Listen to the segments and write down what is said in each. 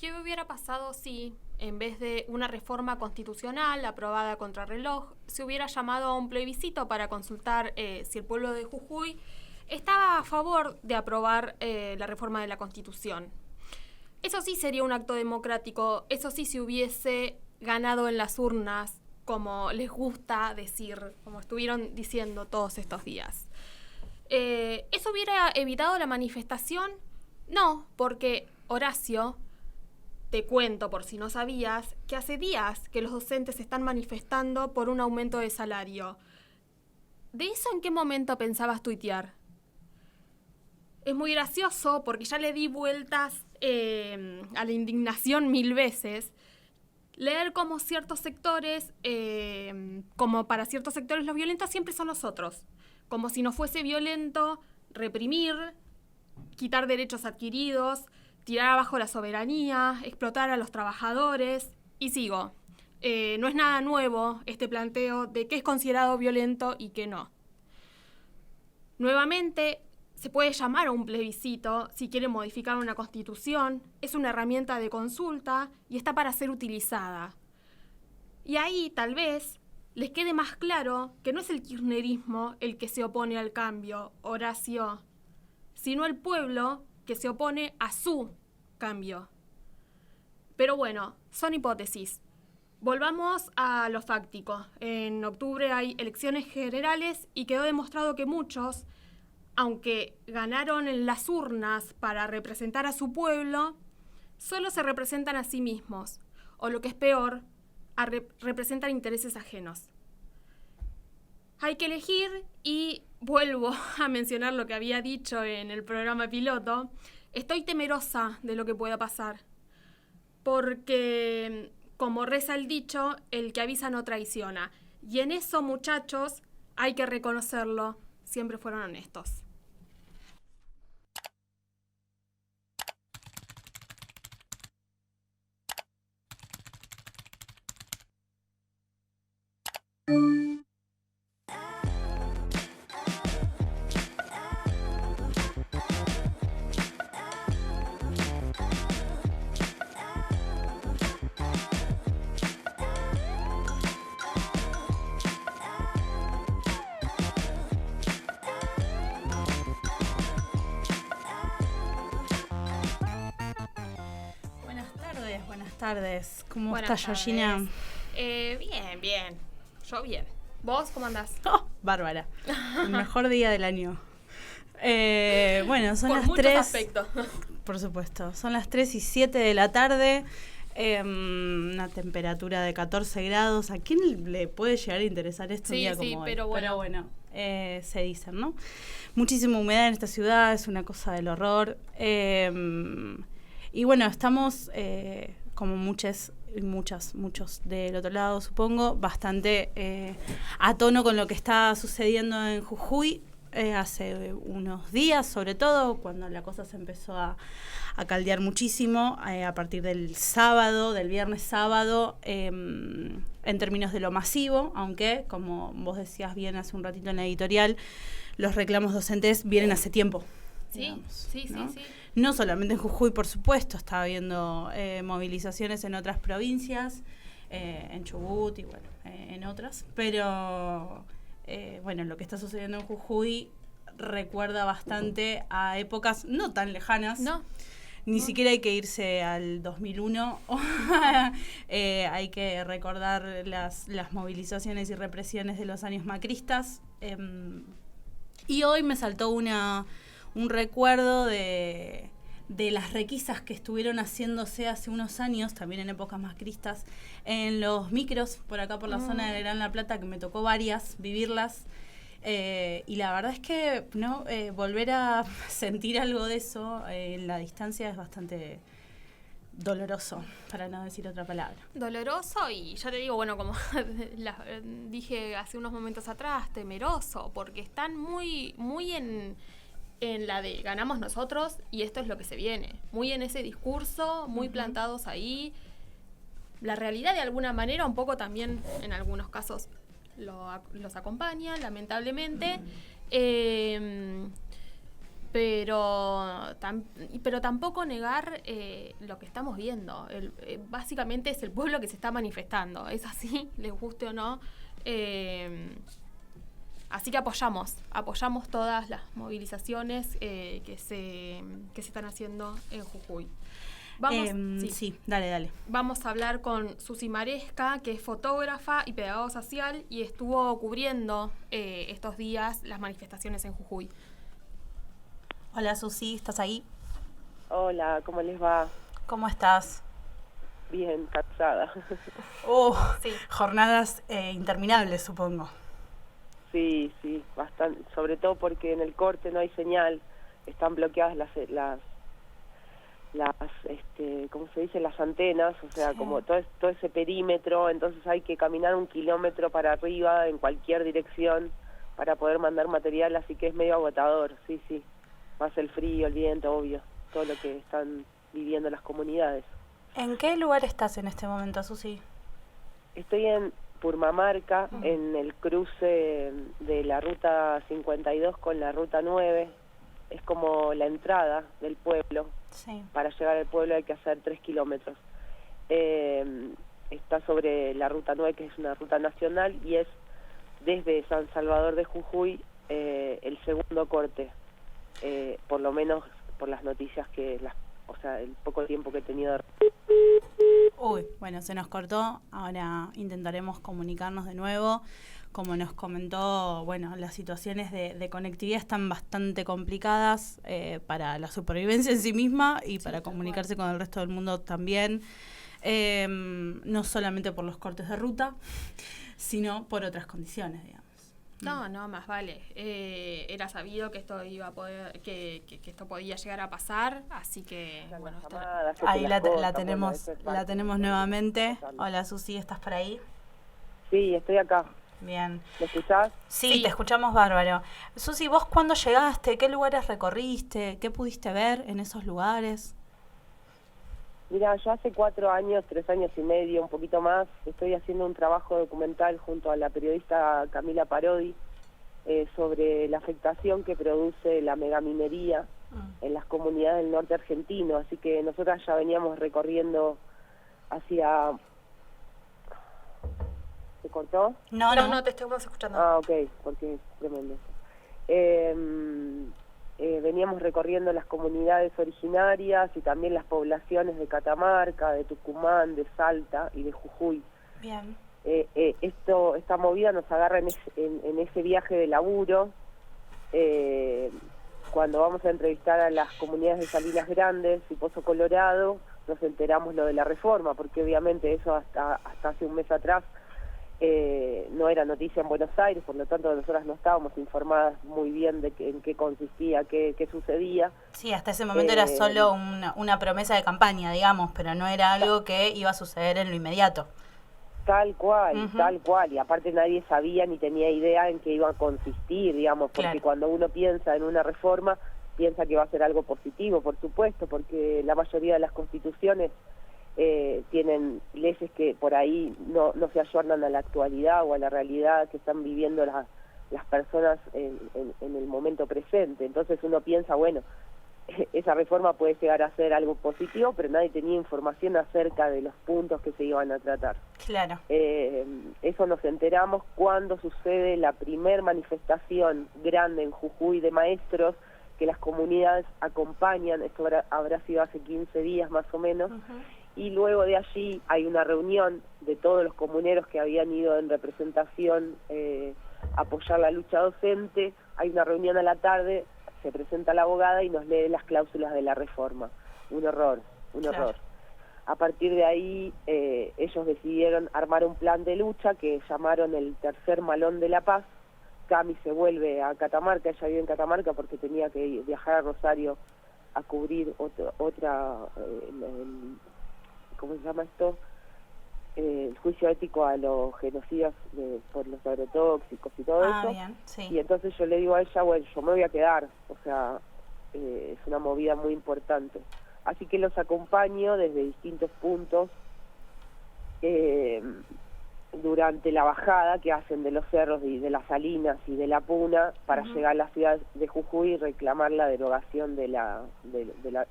¿Qué hubiera pasado si, en vez de una reforma constitucional aprobada a contrarreloj, se hubiera llamado a un plebiscito para consultar si el pueblo de Jujuy estaba a favor de aprobar la reforma de la Constitución? Eso sí sería un acto democrático, eso sí se hubiese ganado en las urnas, como les gusta decir, como estuvieron diciendo todos estos días. ¿Eso hubiera evitado la manifestación? No, porque Horacio, te cuento por si no sabías, que hace días que los docentes están manifestando por un aumento de salario. ¿De eso en qué momento pensabas tuitear? Es muy gracioso porque ya le di vueltas a la indignación 1000 veces. Leer como ciertos sectores, como para ciertos sectores los violentos siempre son los otros. Como si no fuese violento reprimir, quitar derechos adquiridos, tirar abajo la soberanía, explotar a los trabajadores. Y sigo. No es nada nuevo este planteo de qué es considerado violento y qué no. Nuevamente, se puede llamar a un plebiscito si quiere modificar una constitución, es una herramienta de consulta y está para ser utilizada. Y ahí, tal vez, les quede más claro que no es el kirchnerismo el que se opone al cambio, Horacio, sino el pueblo que se opone a su cambio. Pero bueno, son hipótesis. Volvamos a lo fáctico. En octubre hay elecciones generales y quedó demostrado que muchos, aunque ganaron en las urnas para representar a su pueblo, solo se representan a sí mismos, o lo que es peor, representan intereses ajenos. Hay que elegir y vuelvo a mencionar lo que había dicho en el programa piloto. Estoy temerosa de lo que pueda pasar, porque, como reza el dicho, el que avisa no traiciona. Y en eso, muchachos, hay que reconocerlo, siempre fueron honestos. Buenas tardes. ¿Cómo Buenas estás, Georgina? Bien. Yo bien. ¿Vos cómo andás? Oh, bárbara. El mejor día del año. Bueno, son Por las muchos 3. aspectos. Por supuesto. Son las 3:07 de la tarde. Una temperatura de 14 grados. ¿A quién le puede llegar a interesar esto un día como hoy? Pero bueno. Se dicen, ¿no? Muchísima humedad en esta ciudad. Es una cosa del horror. Y bueno, estamos, como muchos del otro lado, supongo, bastante a tono con lo que está sucediendo en Jujuy hace unos días, sobre todo, cuando la cosa se empezó a caldear muchísimo, a partir del viernes sábado, en términos de lo masivo, aunque, como vos decías bien hace un ratito en la editorial, los reclamos docentes vienen hace tiempo. Digamos, Sí. No solamente en Jujuy, por supuesto, está habiendo movilizaciones en otras provincias, en Chubut y bueno, en otras, pero bueno, lo que está sucediendo en Jujuy recuerda bastante a épocas no tan lejanas. Ni siquiera hay que irse al 2001, hay que recordar las movilizaciones y represiones de los años macristas. Y hoy me saltó un recuerdo de las requisas que estuvieron haciéndose hace unos años, también en épocas macristas, en los micros, por acá por la zona de Gran La Plata, que me tocó vivirlas. Y la verdad es que volver a sentir algo de eso en la distancia es bastante doloroso, para no decir otra palabra. Doloroso y ya te digo, bueno, como dije hace unos momentos atrás, temeroso, porque están muy en la de ganamos nosotros y esto es lo que se viene. Muy en ese discurso, muy plantados ahí. La realidad de alguna manera un poco también en algunos casos los acompaña, lamentablemente. pero tampoco negar lo que estamos viendo. Básicamente es el pueblo que se está manifestando, es así, les guste o no. Así que apoyamos todas las movilizaciones que se están haciendo en Jujuy. Sí, dale. Vamos a hablar con Susi Maresca, que es fotógrafa y pedagoga social y estuvo cubriendo estos días las manifestaciones en Jujuy. Hola Susi, ¿estás ahí? Hola, ¿cómo les va? ¿Cómo estás? Bien, cansada. Sí. Jornadas interminables, supongo. Sí, bastante, sobre todo porque en el corte no hay señal, están bloqueadas las ¿cómo se dice? Las antenas, o sea, como todo ese perímetro, entonces hay que caminar 1 kilómetro para arriba en cualquier dirección para poder mandar material, así que es medio agotador, sí. Más el frío, el viento, obvio, todo lo que están viviendo las comunidades. ¿En qué lugar estás en este momento, Susi? Estoy en Purmamarca, en el cruce de la ruta 52 con la ruta 9, es como la entrada del pueblo. Sí. Para llegar al pueblo hay que hacer 3 kilómetros. Está sobre la ruta 9, que es una ruta nacional, y es desde San Salvador de Jujuy el segundo corte, por lo menos por las noticias el poco tiempo que he tenido. Bueno, se nos cortó, ahora intentaremos comunicarnos de nuevo. Como nos comentó, bueno, las situaciones de conectividad están bastante complicadas para la supervivencia en sí misma y para comunicarse con el resto del mundo también, no solamente por los cortes de ruta, sino por otras condiciones, digamos. No, más vale. Era sabido que esto iba a poder, que esto podía llegar a pasar, así que bueno. Ahí la tenemos nuevamente. Hola Susi, ¿estás por ahí? Sí, estoy acá. Bien. ¿Me escuchás? Sí, te escuchamos bárbaro. Susi, ¿vos cuándo llegaste? ¿Qué lugares recorriste? ¿Qué pudiste ver en esos lugares? Mira, yo hace 4 años, 3 años y medio, un poquito más, estoy haciendo un trabajo documental junto a la periodista Camila Parodi sobre la afectación que produce la megaminería en las comunidades del norte argentino. Así que nosotras ya veníamos recorriendo hacia... ¿Se cortó? No, te estamos escuchando. Ah, ok, porque es tremendo. Veníamos recorriendo las comunidades originarias y también las poblaciones de Catamarca, de Tucumán, de Salta y de Jujuy. Bien. Esta movida nos agarra en ese viaje de laburo, cuando vamos a entrevistar a las comunidades de Salinas Grandes y Pozo Colorado, nos enteramos lo de la reforma, porque obviamente eso hasta hace un mes atrás no era noticia en Buenos Aires, por lo tanto nosotras no estábamos informadas muy bien de en qué consistía, qué sucedía. Sí, hasta ese momento era solo una promesa de campaña, digamos, pero no era algo que iba a suceder en lo inmediato. Tal cual, y aparte nadie sabía ni tenía idea en qué iba a consistir, digamos, porque cuando uno piensa en una reforma, piensa que va a ser algo positivo, por supuesto, porque la mayoría de las constituciones tienen leyes que por ahí no se ayornan a la actualidad o a la realidad que están viviendo las personas en el momento presente. Entonces uno piensa, bueno, esa reforma puede llegar a ser algo positivo, pero nadie tenía información acerca de los puntos que se iban a tratar. Claro. Eso nos enteramos cuando sucede la primer manifestación grande en Jujuy de maestros, que las comunidades acompañan. Esto habrá sido hace 15 días más o menos, y luego de allí hay una reunión de todos los comuneros que habían ido en representación a apoyar la lucha docente. Hay una reunión a la tarde, se presenta la abogada y nos lee las cláusulas de la reforma. Un horror. A partir de ahí ellos decidieron armar un plan de lucha que llamaron el Tercer Malón de la Paz. Cami se vuelve a Catamarca, ella vive en Catamarca porque tenía que viajar a Rosario a cubrir otra ¿cómo se llama esto? El juicio ético a los genocidas por los agrotóxicos y todo eso. Bien, sí. Y entonces yo le digo a ella, bueno, yo me voy a quedar, o sea, es una movida muy importante. Así que los acompaño desde distintos puntos. durante la bajada que hacen de los cerros y de las Salinas y de la Puna para llegar a la ciudad de Jujuy y reclamar la derogación de la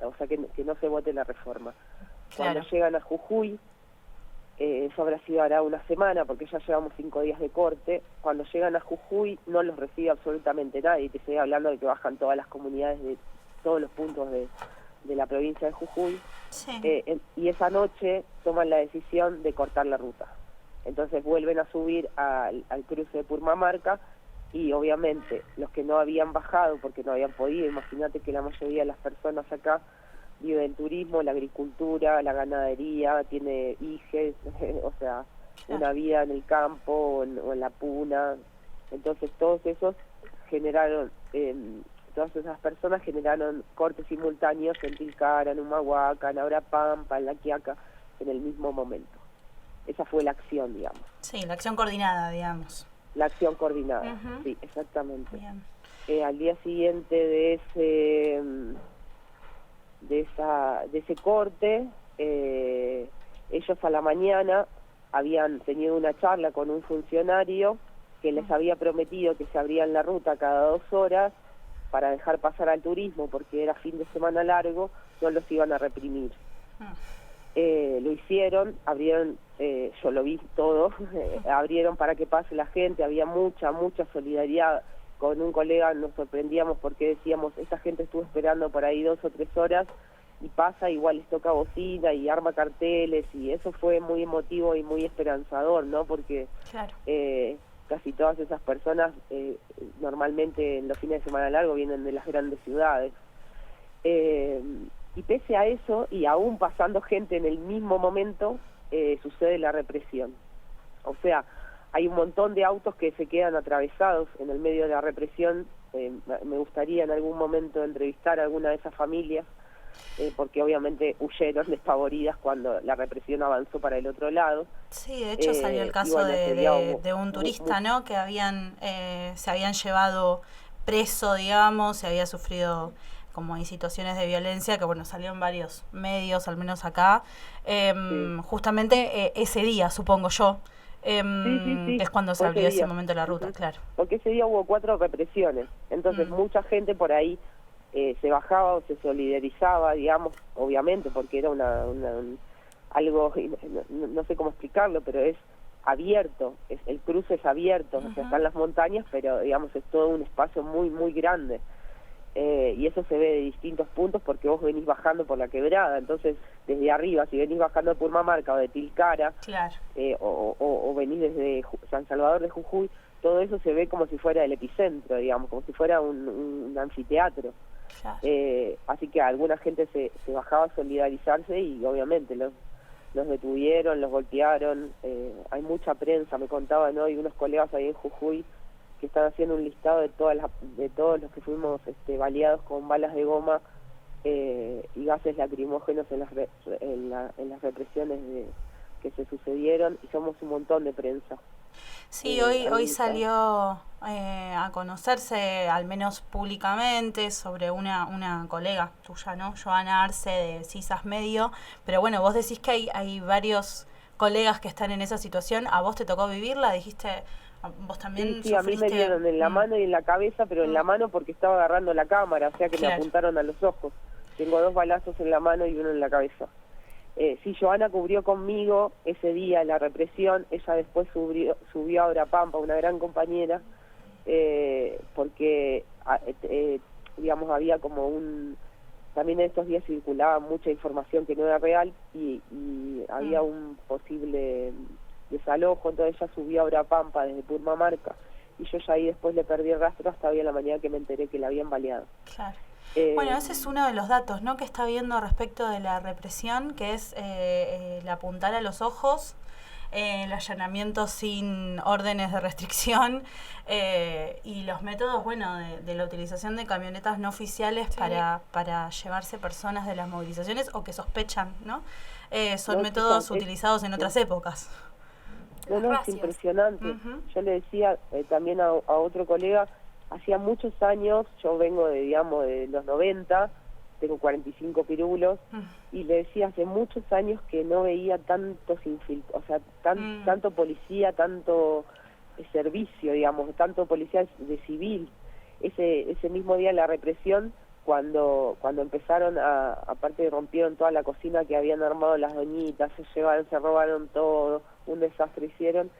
o sea, que no se vote la reforma. Cuando llegan a Jujuy, eso habrá sido hará una semana, porque ya llevamos 5 días de corte. Cuando llegan a Jujuy no los recibe absolutamente nadie. Te estoy hablando de que bajan todas las comunidades de todos los puntos de la provincia de Jujuy. Y esa noche toman la decisión de cortar la ruta. Entonces vuelven a subir al cruce de Purmamarca, y obviamente los que no habían bajado porque no habían podido, imagínate que la mayoría de las personas acá vive del turismo, la agricultura, la ganadería, tiene hijes, o sea, una vida en el campo o en la puna. Entonces todos esos generaron, todas esas personas generaron cortes simultáneos en Tilcara, en Humahuaca, en Abrapampa, en La Quiaca, en el mismo momento. Esa fue la acción, digamos. Sí, la acción coordinada, digamos. La acción coordinada, sí, exactamente. Al día siguiente de ese corte, ellos a la mañana habían tenido una charla con un funcionario que les había prometido que se abrían la ruta cada 2 horas para dejar pasar al turismo, porque era fin de semana largo, no los iban a reprimir. Lo hicieron, abrieron, yo lo vi todo, abrieron para que pase la gente, había mucha solidaridad. Con un colega nos sorprendíamos porque decíamos, esta gente estuvo esperando por ahí 2 o 3 horas y pasa, igual les toca bocina y arma carteles, y eso fue muy emotivo y muy esperanzador, ¿no? Porque casi todas esas personas normalmente en los fines de semana largos vienen de las grandes ciudades. Y pese a eso, y aún pasando gente en el mismo momento, sucede la represión. O sea, hay un montón de autos que se quedan atravesados en el medio de la represión. Me gustaría en algún momento entrevistar a alguna de esas familias, porque obviamente huyeron despavoridas cuando la represión avanzó para el otro lado. Sí, de hecho salió el caso de un turista, ¿no? Que se habían llevado preso, digamos, se había sufrido como hay situaciones de violencia, que bueno, salió en varios medios, al menos acá, justamente ese día, supongo yo, sí. es cuando se abrió ese momento la ruta, claro. Porque ese día hubo 4 represiones, entonces mucha gente por ahí se bajaba o se solidarizaba, digamos, obviamente, porque era algo, no sé cómo explicarlo, pero es abierto, el cruce es abierto, o sea, están las montañas, pero digamos es todo un espacio muy, muy grande. Y eso se ve de distintos puntos porque vos venís bajando por la quebrada, entonces desde arriba, si venís bajando de Purmamarca o de Tilcara, o venís desde San Salvador de Jujuy, todo eso se ve como si fuera el epicentro, digamos, como si fuera un anfiteatro. Así que alguna gente se bajaba a solidarizarse y obviamente los detuvieron, los golpearon. Hay mucha prensa, me contaban hoy unos colegas ahí en Jujuy que están haciendo un listado de todos los que fuimos baleados con balas de goma y gases lacrimógenos en las represiones que se sucedieron, y somos un montón de prensa. Sí, hoy salió a conocerse, al menos públicamente, sobre una colega tuya, ¿no? Joana Arce, de CISAS Medio. Pero bueno, vos decís que hay varios colegas que están en esa situación. ¿A vos te tocó vivirla? Dijiste, vos también Sí, a mí me dieron en la mano y en la cabeza, pero en la mano porque estaba agarrando la cámara, o sea que me apuntaron a los ojos. Tengo 2 balazos en la mano y 1 en la cabeza. Sí, Joana cubrió conmigo ese día la represión. Ella después subió a Abrapampa, una gran compañera, porque digamos había como también en estos días circulaba mucha información que no era real y había un posible desalojo, entonces ella subió a Abrapampa desde Purmamarca y yo ya ahí después le perdí el rastro hasta hoy en la mañana que me enteré que la habían baleado. Claro. Bueno, ese es uno de los datos, ¿no?, que está viendo respecto de la represión, que es el apuntar a los ojos, el allanamiento sin órdenes de restricción y los métodos, bueno, de la utilización de camionetas no oficiales para llevarse personas de las movilizaciones o que sospechan, ¿no? Son métodos utilizados en otras épocas. No, es impresionante. Yo le decía también a otro colega, hacía muchos años, yo vengo de los 90, tengo 45 pirulos, y le decía hace muchos años que no veía tantos o sea, tanto policía, tanto servicio, digamos, tanto policía de civil. Ese mismo día de la represión, cuando empezaron aparte rompieron toda la cocina que habían armado las doñitas, se robaron todo, un desastre hicieron,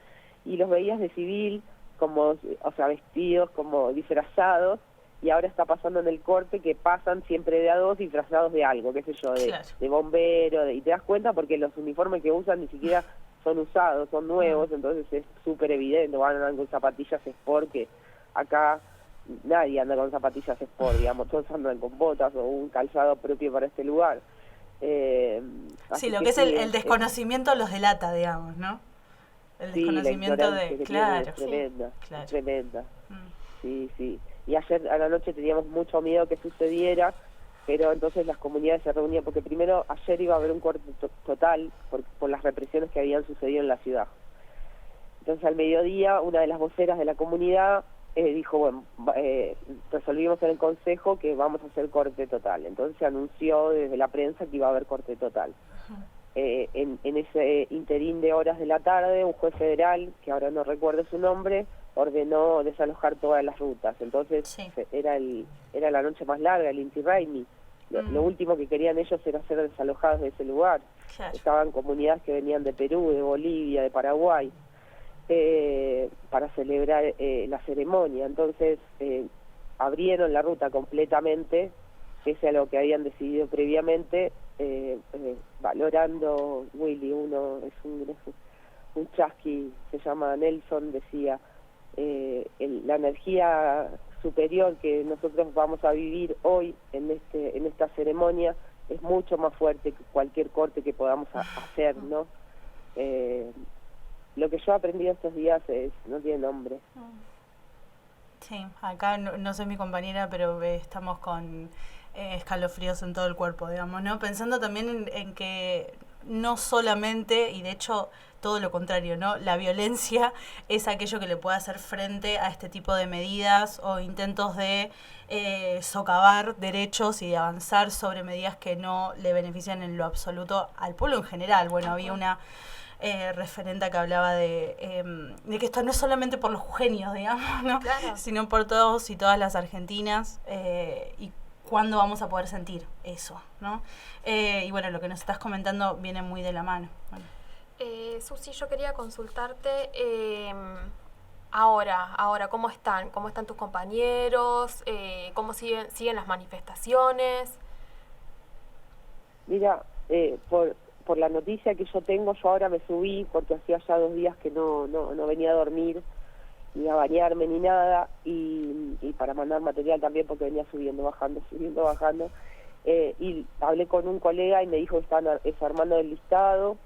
y los veías de civil, como, o sea, vestidos, como disfrazados, y ahora está pasando en el corte que pasan siempre de a dos disfrazados de algo, qué sé yo, de bombero, y te das cuenta porque los uniformes que usan ni siquiera son usados, son nuevos, entonces es súper evidente, van a andar con zapatillas sport, que acá nadie anda con zapatillas sport, digamos, todos andan con botas o un calzado propio para este lugar. Sí, lo que es el desconocimiento los delata, digamos, ¿no? El desconocimiento de... Claro. Es tremenda, claro. Es tremenda. Sí. Y ayer a la noche teníamos mucho miedo que sucediera, pero entonces las comunidades se reunían, porque primero ayer iba a haber un corte total por las represiones que habían sucedido en la ciudad. Entonces al mediodía una de las voceras de la comunidad dijo, bueno, resolvimos en el consejo que vamos a hacer corte total. Entonces se anunció desde la prensa que iba a haber corte total. En ese interín de horas de la tarde, un juez federal, que ahora no recuerdo su nombre, ordenó desalojar todas las rutas. Entonces era la noche más larga, el Inti Raymi. Lo último que querían ellos era ser desalojados de ese lugar. Claro. Estaban comunidades que venían de Perú, de Bolivia, de Paraguay, para celebrar la ceremonia. Entonces abrieron la ruta completamente, pese a lo que habían decidido previamente, valorando, Willy, uno es un chasqui, se llama Nelson, decía, la energía superior que nosotros vamos a vivir hoy en esta ceremonia es mucho más fuerte que cualquier corte que podamos hacer, ¿no? Lo que yo he aprendido estos días no tiene nombre. Sí, acá no soy mi compañera, pero estamos con escalofríos en todo el cuerpo, digamos, ¿no? Pensando también en que no solamente, y de hecho todo lo contrario, ¿no? La violencia es aquello que le puede hacer frente a este tipo de medidas o intentos de socavar derechos y de avanzar sobre medidas que no le benefician en lo absoluto al pueblo en general. Bueno, había una referente que hablaba de que esto no es solamente por los jujeños, digamos, ¿no? Claro. Sino por todos y todas las argentinas, y cuándo vamos a poder sentir eso, ¿no? Y bueno, lo que nos estás comentando viene muy de la mano. Bueno. Susi, yo quería consultarte ahora, ¿cómo están? ¿Cómo están tus compañeros? ¿Cómo siguen las manifestaciones? Mira, por la noticia que yo tengo, yo ahora me subí porque hacía ya 2 días que no venía a dormir, ni a bañarme ni nada, y para mandar material también porque venía subiendo, bajando, y hablé con un colega y me dijo que están armando el listado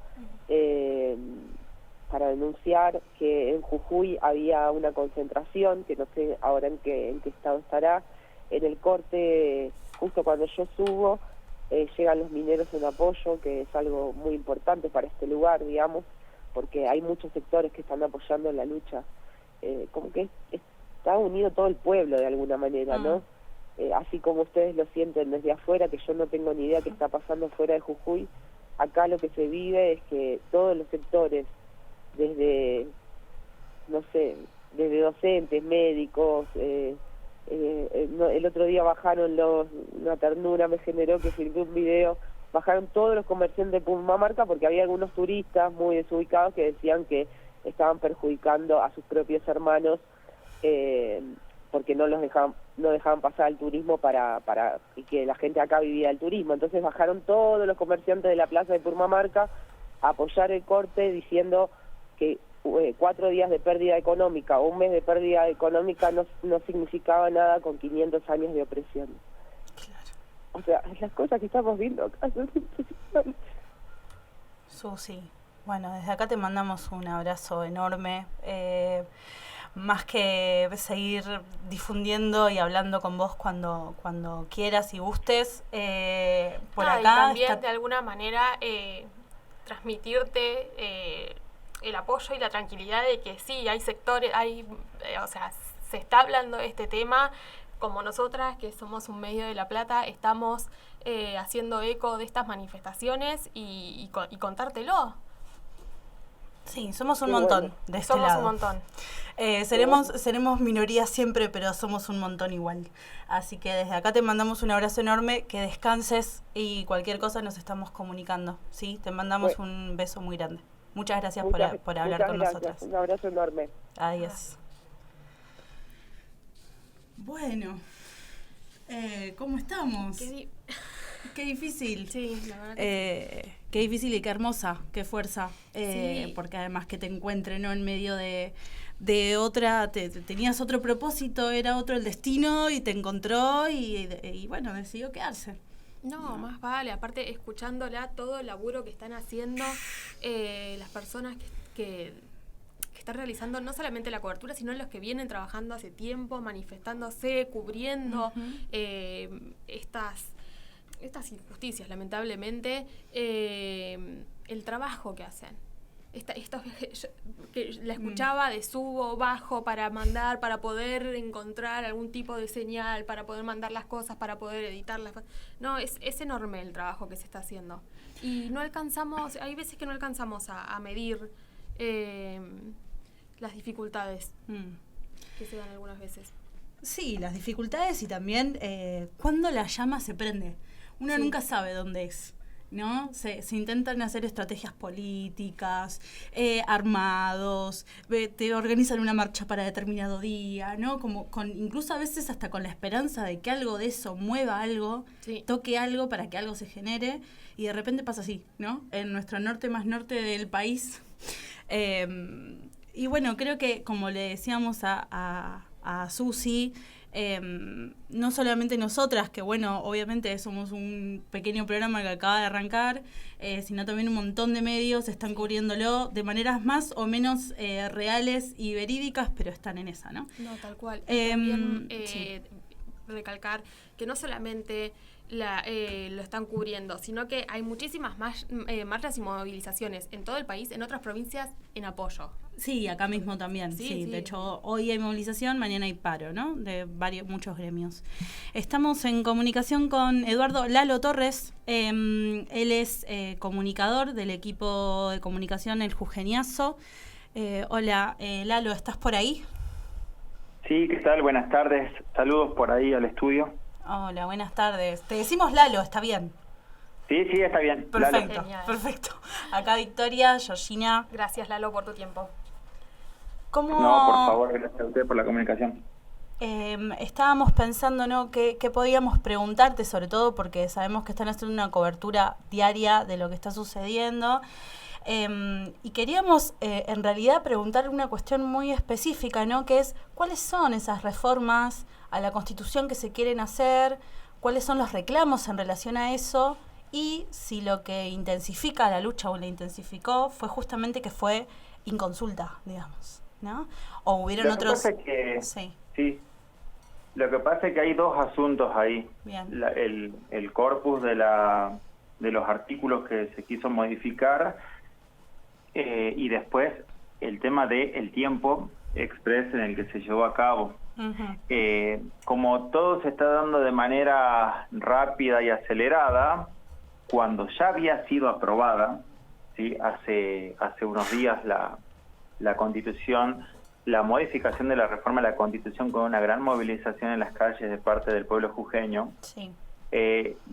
para denunciar que en Jujuy había una concentración, que no sé ahora en qué estado estará. En el corte, justo cuando yo subo, llegan los mineros en apoyo, que es algo muy importante para este lugar, digamos, porque hay muchos sectores que están apoyando la lucha. Como que está unido todo el pueblo de alguna manera, ¿no? Así como ustedes lo sienten desde afuera, que yo no tengo ni idea qué está pasando fuera de Jujuy, acá lo que se vive es que todos los sectores, desde, no sé, desde docentes, médicos, el otro día bajaron una ternura me generó que filmé un video, bajaron todos los comerciantes de Pumamarca porque había algunos turistas muy desubicados que decían que estaban perjudicando a sus propios hermanos porque no dejaban pasar al turismo y que la gente acá vivía el turismo. Entonces bajaron todos los comerciantes de la plaza de Purmamarca a apoyar el corte diciendo que 4 días de pérdida económica o un mes de pérdida económica no significaba nada con 500 años de opresión. Claro. O sea, las cosas que estamos viendo acá son impresionantes. Susi, bueno, desde acá te mandamos un abrazo enorme. Más que seguir difundiendo y hablando con vos cuando quieras y gustes, por acá... Y también de alguna manera transmitirte el apoyo y la tranquilidad de que sí, hay sectores, o sea, se está hablando de este tema, como nosotras, que somos un medio de La Plata, estamos haciendo eco de estas manifestaciones y contártelo. Sí, somos un montón de este somos lado. Un montón. Seremos minoría siempre, pero somos un montón igual. Así que desde acá te mandamos un abrazo enorme, que descanses y cualquier cosa nos estamos comunicando, ¿sí? Te mandamos un beso muy grande. Muchas gracias por hablar con nosotros. Un abrazo enorme. Adiós. Bueno, ¿cómo estamos? Qué difícil. Sí, la verdad que qué difícil y qué hermosa, qué fuerza. Sí. Porque además que te encuentre, ¿no? En medio de otra, tenías otro propósito, era otro el destino y te encontró y bueno, decidió quedarse. No, más vale. Aparte, escuchándola, todo el laburo que están haciendo las personas que están realizando no solamente la cobertura, sino los que vienen trabajando hace tiempo, manifestándose, cubriendo estas injusticias, lamentablemente, el trabajo que hacen. Que la escuchaba de subo, bajo, para mandar, para poder encontrar algún tipo de señal, para poder mandar las cosas, para poder editarlas. No, es enorme el trabajo que se está haciendo. Y no alcanzamos, hay veces que no alcanzamos a medir las dificultades que se dan algunas veces. Sí, las dificultades y también cuando la llama se prende. Uno nunca sabe dónde es, ¿no? Se intentan hacer estrategias políticas, armados, te organizan una marcha para determinado día, ¿no? Como incluso a veces hasta con la esperanza de que algo de eso mueva algo, toque algo para que algo se genere, y de repente pasa así, ¿no? En nuestro norte más norte del país. Y bueno, creo que como le decíamos a Susi, no solamente nosotras, que bueno, obviamente somos un pequeño programa que acaba de arrancar, sino también un montón de medios están cubriéndolo de maneras más o menos reales y verídicas, pero están en esa, ¿no? No, tal cual. También recalcar que no solamente lo están cubriendo, sino que hay muchísimas más marchas y movilizaciones en todo el país, en otras provincias, en apoyo. Sí, acá mismo también, sí. De hecho, hoy hay movilización, mañana hay paro, ¿no? De muchos gremios. Estamos en comunicación con Eduardo Lalo Torres. Él es comunicador del equipo de comunicación El Jujeñazo. Hola, Lalo, ¿estás por ahí? Sí, ¿qué tal? Buenas tardes. Saludos por ahí al estudio. Hola, buenas tardes. Te decimos Lalo, ¿está bien? Sí, está bien. Perfecto, perfecto. Acá Victoria, Georgina. Gracias, Lalo, por tu tiempo. ¿Cómo? No, por favor, gracias a usted por la comunicación. Estábamos pensando, ¿no? ¿Qué podíamos preguntarte, sobre todo porque sabemos que están haciendo una cobertura diaria de lo que está sucediendo? Y queríamos en realidad preguntar una cuestión muy específica, ¿no? Que es, ¿cuáles son esas reformas a la Constitución que se quieren hacer? ¿Cuáles son los reclamos en relación a eso? Y si lo que intensifica la lucha o la intensificó fue justamente que fue inconsulta, digamos, ¿no? O hubieron otros... Sí. Lo que pasa es que hay dos asuntos ahí. Bien. El corpus de los artículos que se quiso modificar y después el tema del tiempo express en el que se llevó a cabo. Uh-huh. Como todo se está dando de manera rápida y acelerada, cuando ya había sido aprobada, ¿sí? hace unos días la Constitución, la modificación de la reforma de la Constitución con una gran movilización en las calles de parte del pueblo jujeño. Sí.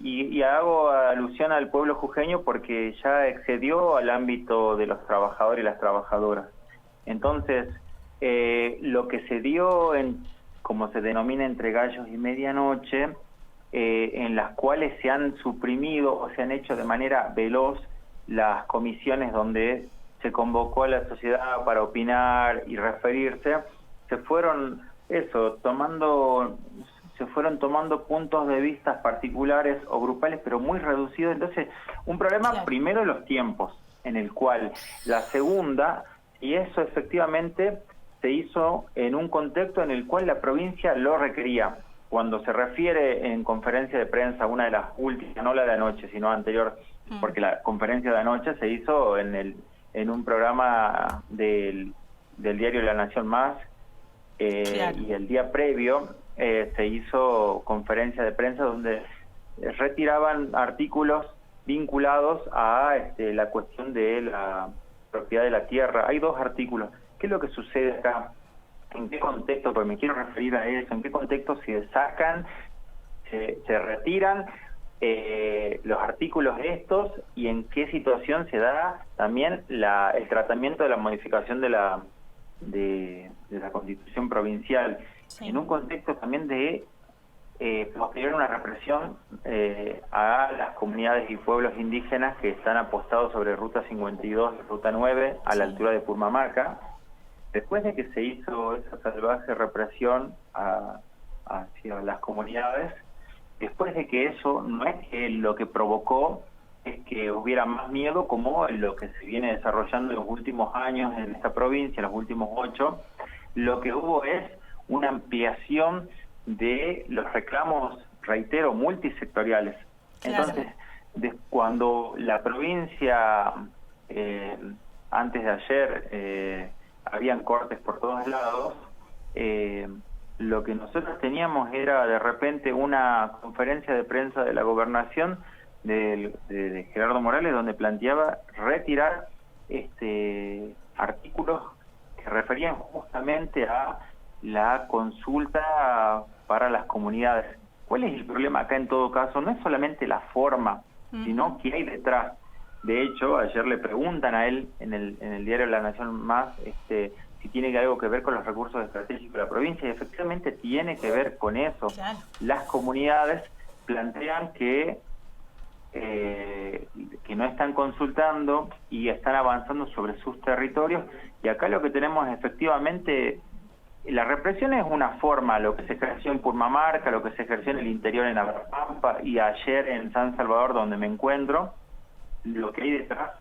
Y hago alusión al pueblo jujeño porque ya excedió al ámbito de los trabajadores y las trabajadoras. Entonces, lo que se dio como se denomina entre gallos y medianoche, en las cuales se han suprimido o se han hecho de manera veloz las comisiones donde se convocó a la sociedad para opinar y referirse, se fueron tomando puntos de vista particulares o grupales, pero muy reducidos. Entonces, un problema primero de los tiempos, en el cual la segunda, y eso efectivamente se hizo en un contexto en el cual la provincia lo requería. Cuando se refiere en conferencia de prensa, una de las últimas, no la de anoche, sino anterior, porque la conferencia de anoche se hizo en un programa del diario La Nación Más, y el día previo se hizo conferencia de prensa donde retiraban artículos vinculados a la cuestión de la propiedad de la tierra. Hay 2 artículos. ¿Qué es lo que sucede acá? ¿En qué contexto? Porque me quiero referir a eso. ¿En qué contexto se sacan, se retiran los artículos estos y en qué situación se da también el tratamiento de la modificación de la Constitución provincial? Sí. En un contexto también de posterior a una represión a las comunidades y pueblos indígenas que están apostados sobre Ruta 52 y Ruta 9 a la altura de Purmamarca, después de que se hizo esa salvaje represión hacia las comunidades, después de que eso no es que lo que provocó es que hubiera más miedo, como lo que se viene desarrollando en los últimos años en esta provincia, en los últimos 8, lo que hubo es una ampliación de los reclamos, reitero, multisectoriales. Claro. Entonces, cuando la provincia, antes de ayer, habían cortes por todos lados, lo que nosotros teníamos era de repente una conferencia de prensa de la gobernación de Gerardo Morales, donde planteaba retirar artículos que referían justamente a la consulta para las comunidades. ¿Cuál es el problema acá en todo caso? No es solamente la forma, sino qué hay detrás. De hecho, ayer le preguntan a él en el diario La Nación Más si tiene algo que ver con los recursos estratégicos de la provincia, y efectivamente tiene que ver con eso. Claro. Las comunidades plantean que no están consultando y están avanzando sobre sus territorios, y acá lo que tenemos efectivamente, la represión es una forma, lo que se ejerció en Purmamarca, lo que se ejerció en el interior en Abrapampa y ayer en San Salvador, donde me encuentro. Lo que hay detrás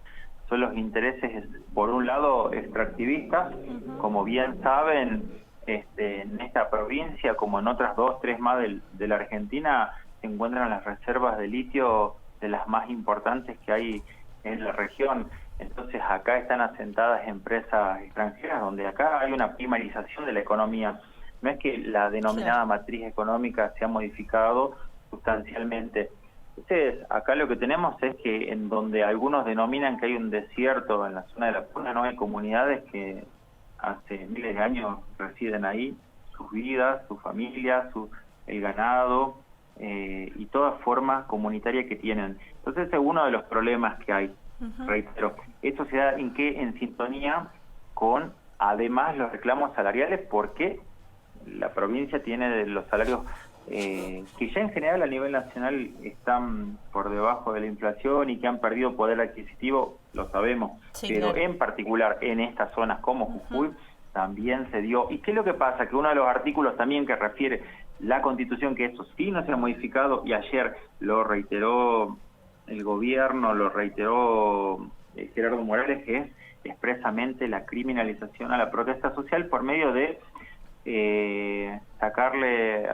son los intereses, por un lado, extractivistas, como bien saben, en esta provincia, como en otras 2, 3 más de la Argentina, se encuentran las reservas de litio de las más importantes que hay en la región. Entonces acá están asentadas empresas extranjeras, donde acá hay una primarización de la economía. No es que la denominada matriz económica se ha modificado sustancialmente. Entonces acá lo que tenemos es que en donde algunos denominan que hay un desierto en la zona de la Puna, no hay comunidades que hace miles de años residen ahí, sus vidas, sus familias, el ganado y toda forma comunitaria que tienen. Entonces ese es uno de los problemas que hay. Reitero, esto se da en sintonía con además los reclamos salariales, porque la provincia tiene los salarios que ya en general a nivel nacional están por debajo de la inflación y que han perdido poder adquisitivo, lo sabemos, sí, pero claro, en particular en estas zonas como Jujuy también se dio. ¿Y qué es lo que pasa? Que uno de los artículos también que refiere la Constitución, que eso sí no se ha modificado, y ayer lo reiteró el gobierno, lo reiteró Gerardo Morales, que es expresamente la criminalización a la protesta social por medio de sacarle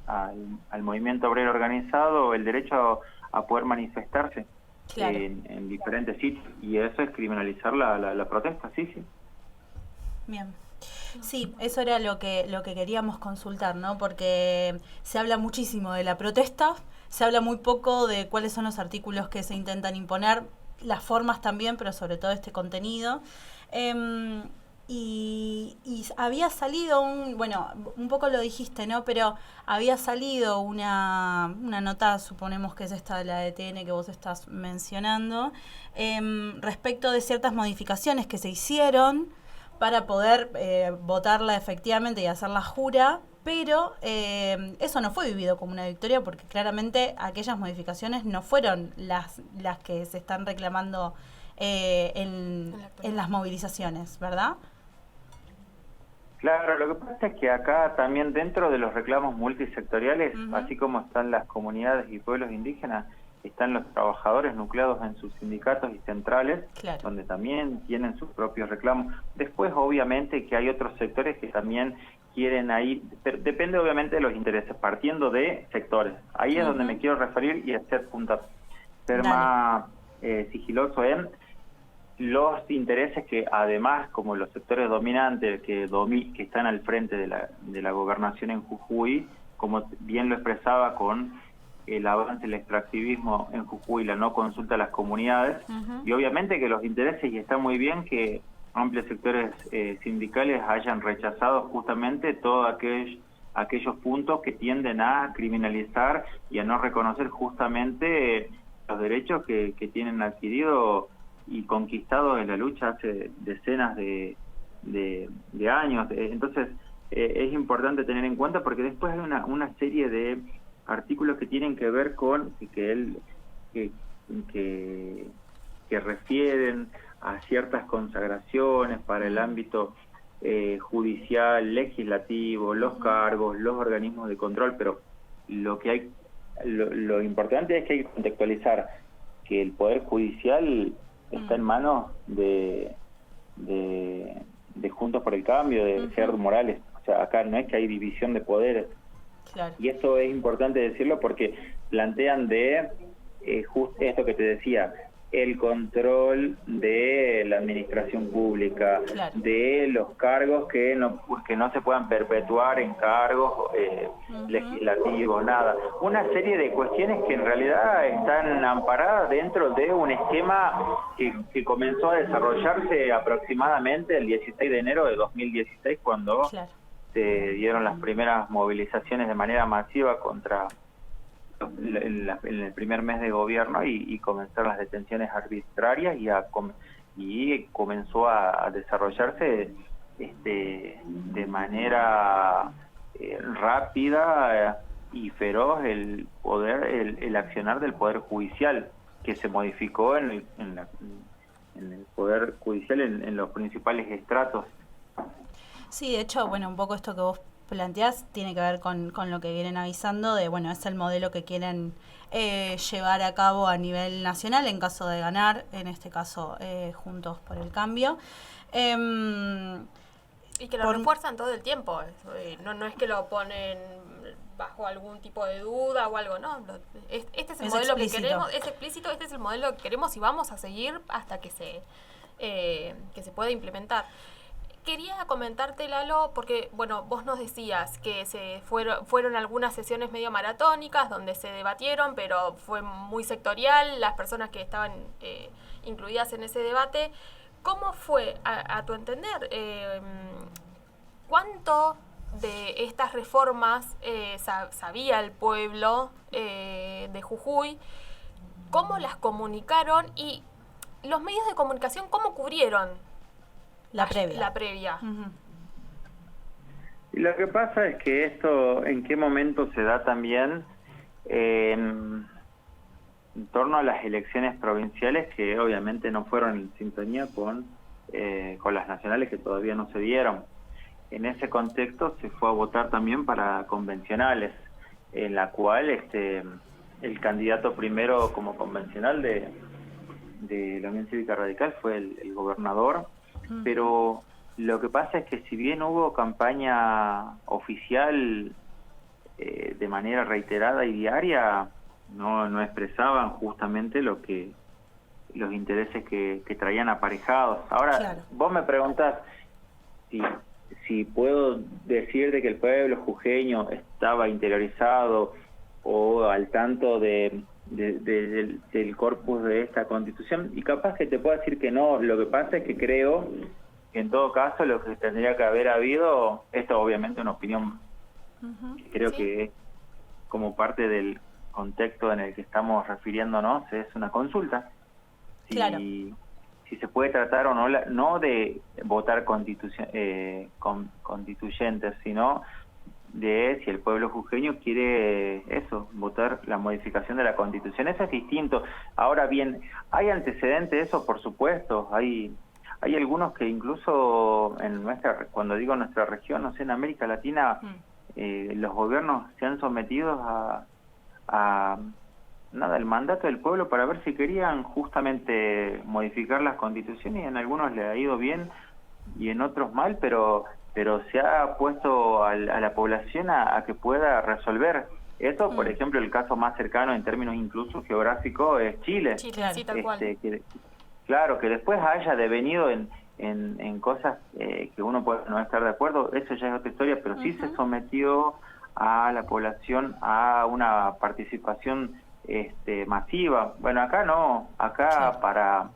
al movimiento obrero organizado el derecho a poder manifestarse, claro, en diferentes sitios, y eso es criminalizar la protesta, sí. Bien. Sí, eso era lo que queríamos consultar, ¿no? Porque se habla muchísimo de la protesta, se habla muy poco de cuáles son los artículos que se intentan imponer, las formas también, pero sobre todo este contenido. Y había salido un poco lo dijiste, ¿no? Pero había salido una nota, suponemos que es esta, la de TN que vos estás mencionando, respecto de ciertas modificaciones que se hicieron para poder votarla efectivamente y hacer la jura, pero eso no fue vivido como una victoria, porque claramente aquellas modificaciones no fueron las que se están reclamando en las movilizaciones, ¿verdad? Claro, lo que pasa es que acá también dentro de los reclamos multisectoriales, así como están las comunidades y pueblos indígenas, están los trabajadores nucleados en sus sindicatos y centrales, claro, donde también tienen sus propios reclamos. Después, obviamente, que hay otros sectores que también quieren ahí, depende obviamente de los intereses, partiendo de sectores. Ahí es donde me quiero referir y hacer ser más sigiloso en los intereses que además, como los sectores dominantes que están al frente de la gobernación en Jujuy, como bien lo expresaba con el avance del extractivismo en Jujuy, la no consulta a las comunidades, y obviamente que los intereses, y está muy bien que amplios sectores sindicales hayan rechazado justamente todos aquellos puntos que tienden a criminalizar y a no reconocer justamente los derechos que tienen adquirido y conquistados en la lucha hace decenas de años. Entonces es importante tener en cuenta, porque después hay una serie de artículos que tienen que ver con que refieren a ciertas consagraciones para el ámbito judicial, legislativo, los cargos, los organismos de control, pero lo importante es que hay que contextualizar que el Poder Judicial está en manos de Juntos por el Cambio, de Gerardo Morales. O sea, acá no es que hay división de poderes. Claro. Y esto es importante decirlo porque plantean justo esto que te decía, el control de la administración pública, claro, de los cargos que no se puedan perpetuar en cargos legislativos, nada. Una serie de cuestiones que en realidad están amparadas dentro de un esquema que comenzó a desarrollarse aproximadamente el 16 de enero de 2016, cuando claro, se dieron las primeras movilizaciones de manera masiva contra en el primer mes de gobierno y comenzaron las detenciones arbitrarias y comenzó a desarrollarse de manera rápida y feroz el accionar del Poder Judicial, que se modificó en el Poder Judicial en los principales estratos. Sí, de hecho, bueno, un poco esto que vos planteás tiene que ver con lo que vienen avisando de, bueno, es el modelo que quieren llevar a cabo a nivel nacional en caso de ganar, en este caso Juntos por el Cambio. Y que lo refuerzan todo el tiempo, no es que lo ponen bajo algún tipo de duda o algo, no, este es el modelo explícito que queremos, es explícito, este es el modelo que queremos y vamos a seguir hasta que se pueda implementar. Quería comentarte, Lalo, porque bueno, vos nos decías que se fueron algunas sesiones medio maratónicas donde se debatieron, pero fue muy sectorial, las personas que estaban incluidas en ese debate. ¿Cómo fue, a tu entender, cuánto de estas reformas sabía el pueblo de Jujuy? ¿Cómo las comunicaron? Y los medios de comunicación, ¿cómo cubrieron la previa? Y lo que pasa es que esto, ¿en qué momento se da también? En torno a las elecciones provinciales, que obviamente no fueron en sintonía con las nacionales, que todavía no se dieron. En ese contexto se fue a votar también para convencionales, en la cual el candidato primero como convencional de la Unión Cívica Radical fue el gobernador. Pero lo que pasa es que si bien hubo campaña oficial de manera reiterada y diaria, no expresaban justamente los intereses que traían aparejados. Ahora, claro, vos me preguntás si puedo decir de que el pueblo jujeño estaba interiorizado o al tanto del corpus de esta Constitución, y capaz que te puedo decir que no. Lo que pasa es que creo que en todo caso lo que tendría que haber habido, esto obviamente una opinión que creo que es como parte del contexto en el que estamos refiriéndonos, es una consulta. Claro. Si se puede tratar o no de votar constituyentes, sino de si el pueblo jujeño quiere votar la modificación de la Constitución. Eso es distinto. Ahora bien, ¿hay antecedentes de eso? Por supuesto. Hay algunos que incluso cuando digo nuestra región, no sé, en América Latina, los gobiernos se han sometido el mandato del pueblo para ver si querían justamente modificar las constituciones, y en algunos le ha ido bien y en otros mal, pero se ha puesto a la población a que pueda resolver. Eso, por ejemplo, el caso más cercano en términos incluso geográficos es Chile. Chile, sí, tal cual. Claro, que después haya devenido en cosas que uno puede no estar de acuerdo, eso ya es otra historia, pero sí se sometió a la población a una participación masiva. Bueno, acá no, acá para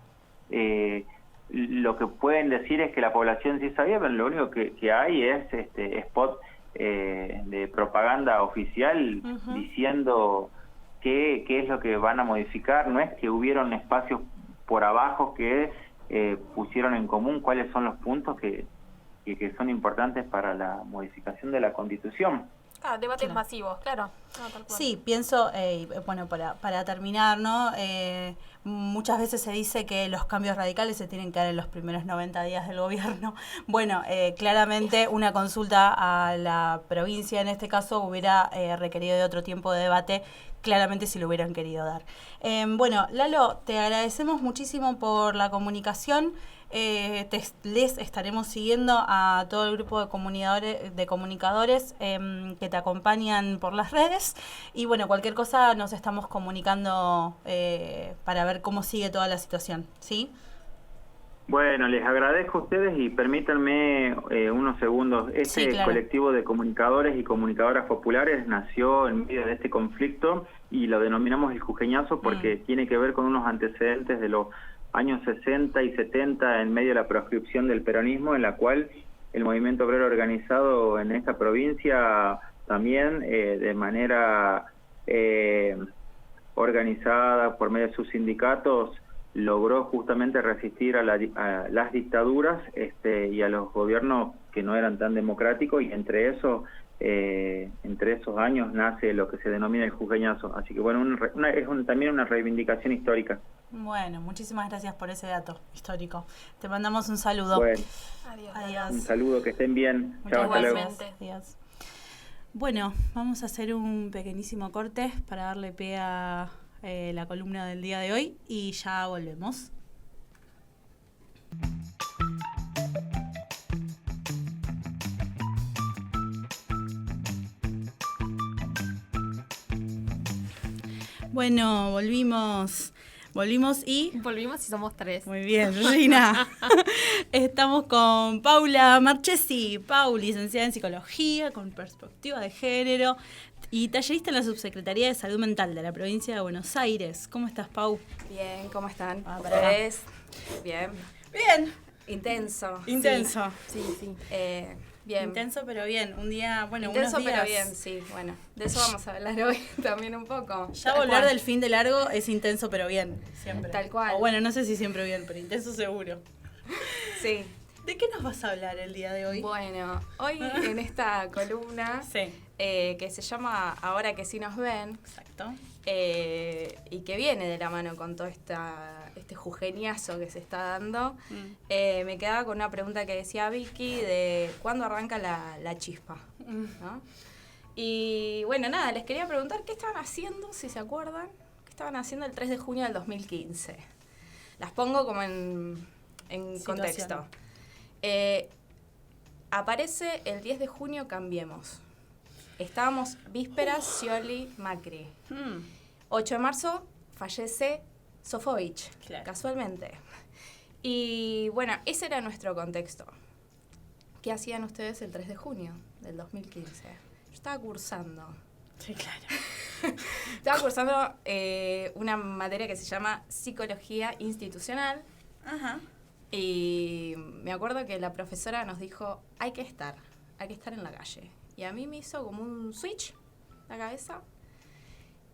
lo que pueden decir es que la población sí sabía, pero lo único que hay es spot de propaganda oficial diciendo qué es lo que van a modificar. No es que hubieron espacios por abajo que pusieron en común cuáles son los puntos que son importantes para la modificación de la Constitución. Debates masivos, claro. Tal cual. Sí, pienso, bueno, para terminar, ¿no? Muchas veces se dice que los cambios radicales se tienen que dar en los primeros 90 días del gobierno. Bueno, claramente una consulta a la provincia, en este caso, hubiera requerido de otro tiempo de debate, claramente si lo hubieran querido dar. Bueno, Lalo, te agradecemos muchísimo por la comunicación. Les estaremos siguiendo a todo el grupo de comunicadores que te acompañan por las redes, y bueno, cualquier cosa nos estamos comunicando para ver cómo sigue toda la situación, ¿sí? Bueno, les agradezco a ustedes y permítanme unos segundos. Sí, claro. Colectivo de comunicadores y comunicadoras populares nació en medio de este conflicto y lo denominamos el Jujeñazo porque tiene que ver con unos antecedentes de los años 60 y 70 en medio de la proscripción del peronismo, en la cual el movimiento obrero organizado en esta provincia también de manera organizada por medio de sus sindicatos logró justamente resistir a las dictaduras y a los gobiernos que no eran tan democráticos, y entre esos años nace lo que se denomina el Jujeñazo. Así que bueno, es también una reivindicación histórica. Bueno, muchísimas gracias por ese dato histórico. Te mandamos un saludo. Bueno, Adiós. un saludo, que estén bien. Chao, hasta luego. Adiós. Bueno, vamos a hacer un pequeñísimo corte para darle pie a la columna del día de hoy y ya volvemos. Bueno, volvimos y... Volvimos y somos 3. Muy bien, Gina. Estamos con Paula Marchesi. Pau, licenciada en Psicología, con perspectiva de género y tallerista en la Subsecretaría de Salud Mental de la provincia de Buenos Aires. ¿Cómo estás, Pau? Bien, ¿cómo están? ¿Ustedes? Bien. Bien. Intenso. Intenso. Sí. Bien. Intenso, pero bien. Un día, bueno, Intenso, unos días... pero bien, sí. Bueno, de eso vamos a hablar hoy también un poco. Ya volver del fin de largo es intenso, pero bien. Siempre. Tal cual. O bueno, no sé si siempre bien, pero intenso seguro. Sí. ¿De qué nos vas a hablar el día de hoy? Bueno, hoy en esta columna que se llama Ahora que sí nos ven. Exacto. Y que viene de la mano con todo este jujeñazo que se está dando, me quedaba con una pregunta que decía Vicky de cuándo arranca la chispa, ¿no? Y bueno, nada, les quería preguntar qué estaban haciendo, si se acuerdan, qué estaban haciendo el 3 de junio del 2015. Las pongo como en contexto. Aparece el 10 de junio Cambiemos. Estábamos vísperas Scioli Macri. 8 de marzo fallece Sofovich, casualmente. Y bueno, ese era nuestro contexto. ¿Qué hacían ustedes el 3 de junio del 2015? Yo estaba cursando. Sí, claro. Estaba cursando una materia que se llama Psicología Institucional. Ajá. Y me acuerdo que la profesora nos dijo, hay que estar en la calle. Y a mí me hizo como un switch la cabeza.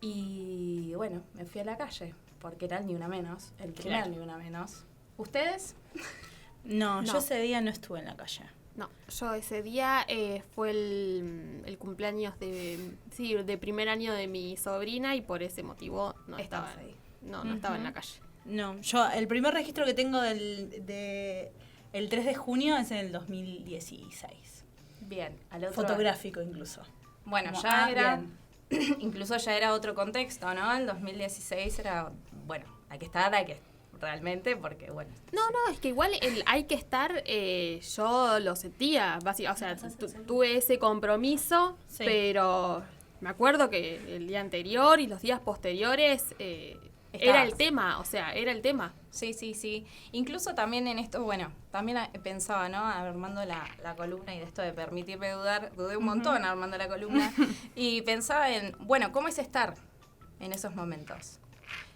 Y bueno, me fui a la calle, porque era el Ni Una Menos, el primer Ni Una Menos. ¿Ustedes? No, yo ese día no estuve en la calle. No, yo ese día fue el cumpleaños de primer año de mi sobrina y por ese motivo no estaba ahí. No estaba en la calle. No, yo el primer registro que tengo el 3 de junio es en el 2016. Bien, al otro. Fotográfico incluso. Bueno, Como, ya era, bien. incluso ya era otro contexto, ¿no? El 2016 era, bueno, hay que realmente, porque bueno. No, es que igual el hay que estar, yo lo sentía, o sea, tuve ese compromiso, pero me acuerdo que el día anterior y los días posteriores Era el tema, o sea, era el tema. Sí, sí, sí. Incluso también en esto, bueno, también pensaba, ¿no? Armando la columna y de esto de permitirme dudar, dudé un montón armando la columna. Y pensaba en, bueno, ¿cómo es estar en esos momentos?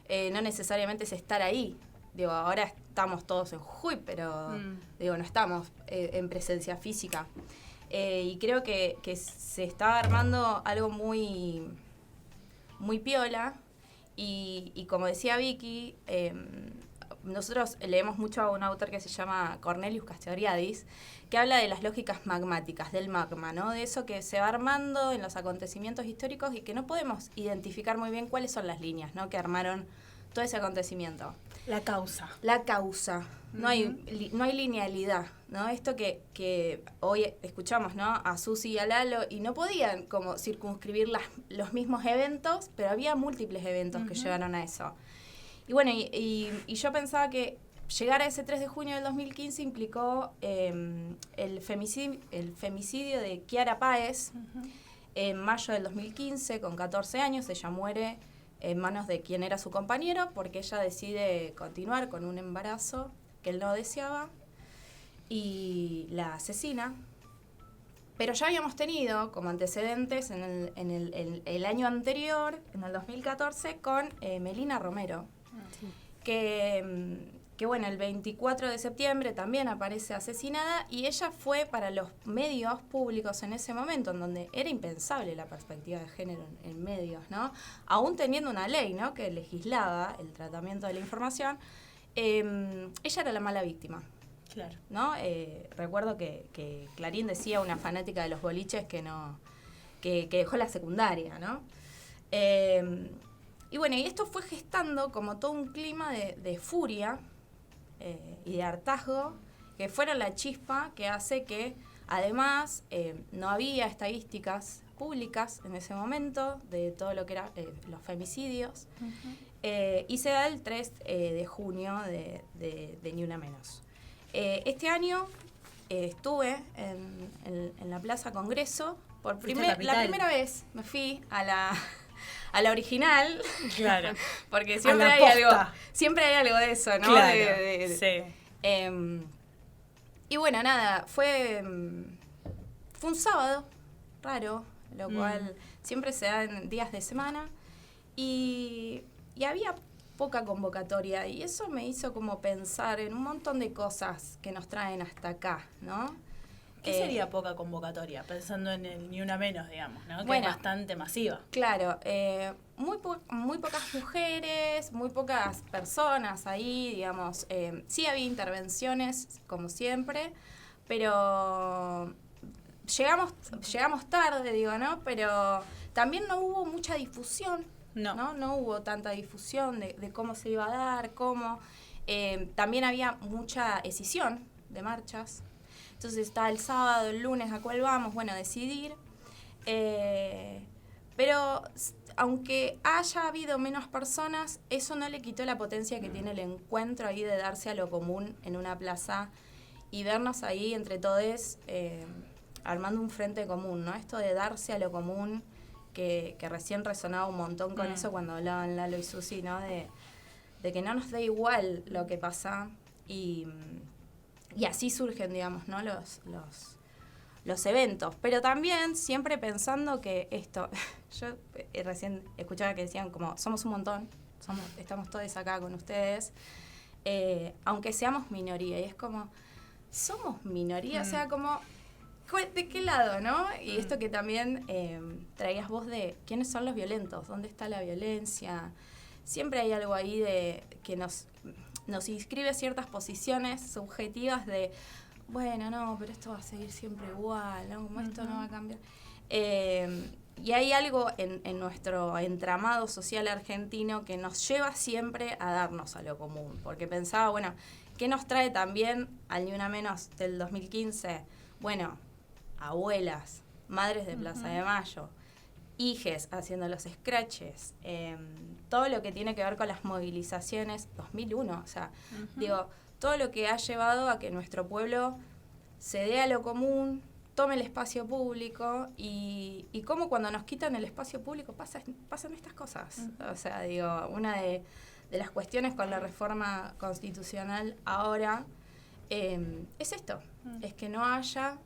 No necesariamente es estar ahí. Digo, ahora estamos todos en Jujuy, pero digo, no estamos en presencia física. Y creo que se está armando algo muy, muy piola. Y como decía Vicky, nosotros leemos mucho a un autor que se llama Cornelius Castoriadis, que habla de las lógicas magmáticas, del magma, ¿no? De eso que se va armando en los acontecimientos históricos y que no podemos identificar muy bien cuáles son las líneas, ¿no? Que armaron todo ese acontecimiento. La causa. La causa. No hay linealidad, ¿no? Esto que hoy escuchamos, ¿no? A Susi y a Lalo, y no podían como circunscribir los mismos eventos, pero había múltiples eventos que llegaron a eso. Y bueno, y yo pensaba que llegar a ese 3 de junio del 2015 implicó el femicidio de Kiara Páez en mayo del 2015, con 14 años. Ella muere en manos de quien era su compañero, porque ella decide continuar con un embarazo que él no deseaba, y la asesina. Pero ya habíamos tenido como antecedentes en el año anterior, en el 2014, con Melina Romero, que bueno, el 24 de septiembre también aparece asesinada, y ella fue para los medios públicos en ese momento, en donde era impensable la perspectiva de género en medios, ¿no? Aún teniendo una ley, ¿no?, que legislaba el tratamiento de la información, ella era la mala víctima. Claro. ¿No? Recuerdo que Clarín decía, una fanática de los boliches, que dejó la secundaria, ¿no? Y bueno, y esto fue gestando como todo un clima de furia y de hartazgo, que fuera la chispa que hace que, además, no había estadísticas públicas en ese momento de todo lo que eran los femicidios, y se da el 3 de junio de Ni Una Menos. Este año estuve en la Plaza Congreso, la primera vez me fui a la original, claro, porque siempre hay algo de eso, ¿no? Claro, sí. Y bueno, nada, fue un sábado raro, lo cual siempre se da en días de semana, y había poca convocatoria, y eso me hizo como pensar en un montón de cosas que nos traen hasta acá, ¿no? ¿Qué sería poca convocatoria? Pensando en el Ni Una Menos, digamos, ¿no? Que bueno, es bastante masiva. Claro, muy pocas mujeres, muy pocas personas ahí, digamos. Sí había intervenciones, como siempre, pero llegamos tarde, digo, ¿no? Pero también no hubo mucha difusión. No hubo tanta difusión de cómo se iba a dar, cómo. También había mucha escisión de marchas. Entonces está el sábado, el lunes, ¿a cuál vamos? Bueno, decidir. Pero aunque haya habido menos personas, eso no le quitó la potencia que tiene el encuentro ahí de darse a lo común en una plaza y vernos ahí entre todos armando un frente común, ¿no? Esto de darse a lo común, que recién resonaba un montón con eso cuando hablaban Lalo y Susi, ¿no? De que no nos da igual lo que pasa, y así surgen, digamos, ¿no? los eventos. Pero también siempre pensando que esto, yo recién escuchaba que decían como, somos un montón, estamos todos acá con ustedes, aunque seamos minoría, y es como, somos minoría, o sea, como, ¿de qué lado, no? Y esto que también traías vos de quiénes son los violentos, dónde está la violencia. Siempre hay algo ahí de que nos inscribe ciertas posiciones subjetivas de, bueno, no, pero esto va a seguir siempre igual, ¿no? Como esto no va a cambiar. Y hay algo en nuestro entramado social argentino que nos lleva siempre a darnos a lo común. Porque pensaba, bueno, ¿qué nos trae también al Ni Una Menos del 2015? Bueno, abuelas, madres de Plaza de Mayo, hijes haciendo los scratches, todo lo que tiene que ver con las movilizaciones 2001, o sea, digo, todo lo que ha llevado a que nuestro pueblo se dé a lo común, tome el espacio público, y cómo cuando nos quitan el espacio público pasan estas cosas. O sea, digo, una de las cuestiones con la reforma constitucional ahora es esto, es que no haya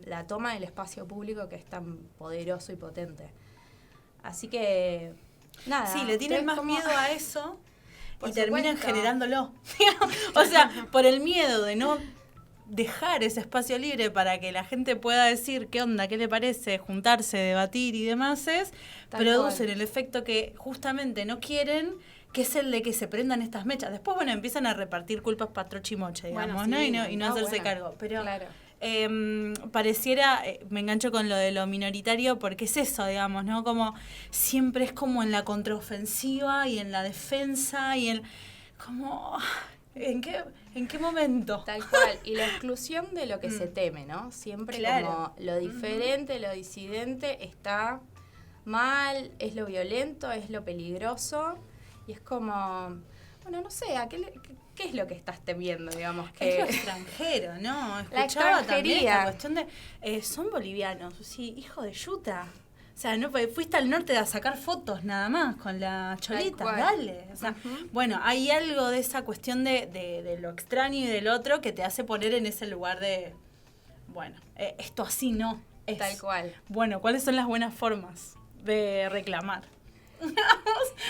la toma del espacio público que es tan poderoso y potente. Así que, nada. Sí, le tienen más miedo a eso y terminan supuesto. generándolo. O sea, por el miedo de no dejar ese espacio libre para que la gente pueda decir qué onda, qué le parece, juntarse, debatir y demás, producen el efecto que justamente no quieren, que es el de que se prendan estas mechas. Después, bueno, empiezan a repartir culpas para trochimoche, digamos, Bueno, sí, ¿no? Y no hacerse cargo. Pero claro. pareciera, me engancho con lo de lo minoritario, porque es eso, digamos, ¿no? Como siempre es como en la contraofensiva y en la defensa y en... como... ¿En qué momento? Tal cual. Y la exclusión de lo que se teme, ¿no? Siempre como lo diferente, lo disidente está mal, es lo violento, es lo peligroso. Y es como, bueno, no sé, ¿qué es lo que estás temiendo, digamos? Es lo extranjero, ¿no? La Escuchaba también extranjería. esta cuestión de, son bolivianos, sí, hijo de yuta. O sea, no fuiste al norte a sacar fotos nada más con la cholita, dale. O sea, bueno, hay algo de esa cuestión de lo extraño y del otro que te hace poner en ese lugar de, bueno, esto así no es. Tal cual. Bueno, ¿cuáles son las buenas formas de reclamar?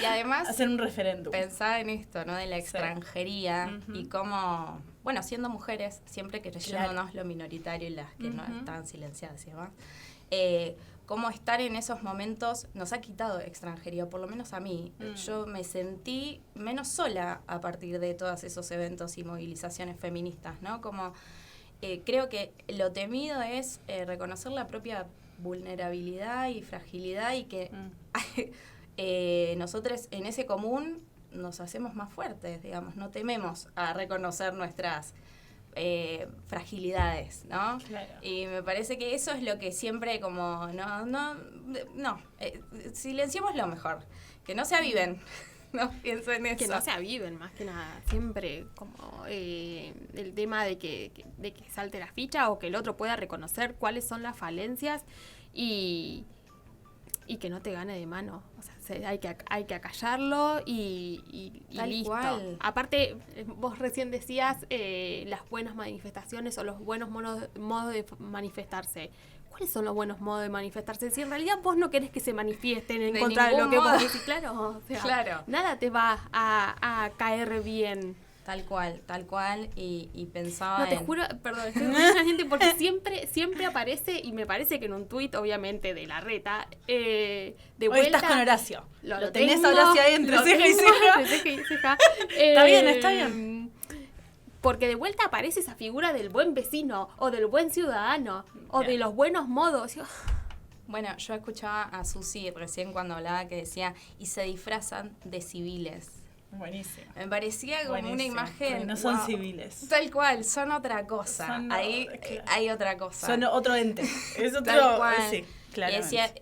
Y además, hacer un referéndum. Pensar en esto, ¿no? De la extranjería y cómo, bueno, siendo mujeres, siempre creyéndonos lo minoritario y las que no están silenciadas y demás, cómo estar en esos momentos nos ha quitado extranjería, por lo menos a mí. Yo me sentí menos sola a partir de todos esos eventos y movilizaciones feministas, ¿no? Como creo que lo temido es reconocer la propia vulnerabilidad y fragilidad y que nosotros en ese común nos hacemos más fuertes, digamos, no tememos a reconocer nuestras fragilidades, ¿no? Claro. Y me parece que eso es lo que siempre como, silenciemos lo mejor, que no se aviven, no pienso en eso. Que no se aviven, más que nada, siempre como el tema de que salte la ficha o que el otro pueda reconocer cuáles son las falencias y que no te gane de mano, o sea, hay que acallarlo y listo. Cual. Aparte, vos recién decías las buenas manifestaciones o los buenos modos de manifestarse. ¿Cuáles son los buenos modos de manifestarse? Si en realidad vos no querés que se manifiesten en De contra de lo ningún que modo. vos decís, claro, o sea, Claro. nada te va a caer bien. Tal cual, y pensaba No, te juro, perdón, estoy muy caliente porque siempre aparece, y me parece que en un tuit, obviamente, de la reta, de Hoy vuelta... estás con Horacio. Lo tenés tengo, a Horacio ahí entre lo ceja y tengo ceja. entre ceja y ceja. Está bien. Porque de vuelta aparece esa figura del buen vecino, o del buen ciudadano, o de los buenos modos. Bueno, yo escuchaba a Susi recién cuando hablaba que decía, y se disfrazan de civiles. Buenísimo. Me parecía como una Buenísimo, imagen... porque no son wow. civiles. Tal cual, son otra cosa. Son, Ahí claro. hay otra cosa. Son otro ente. Es otro... Tal cual. Sí, claramente. Y decía,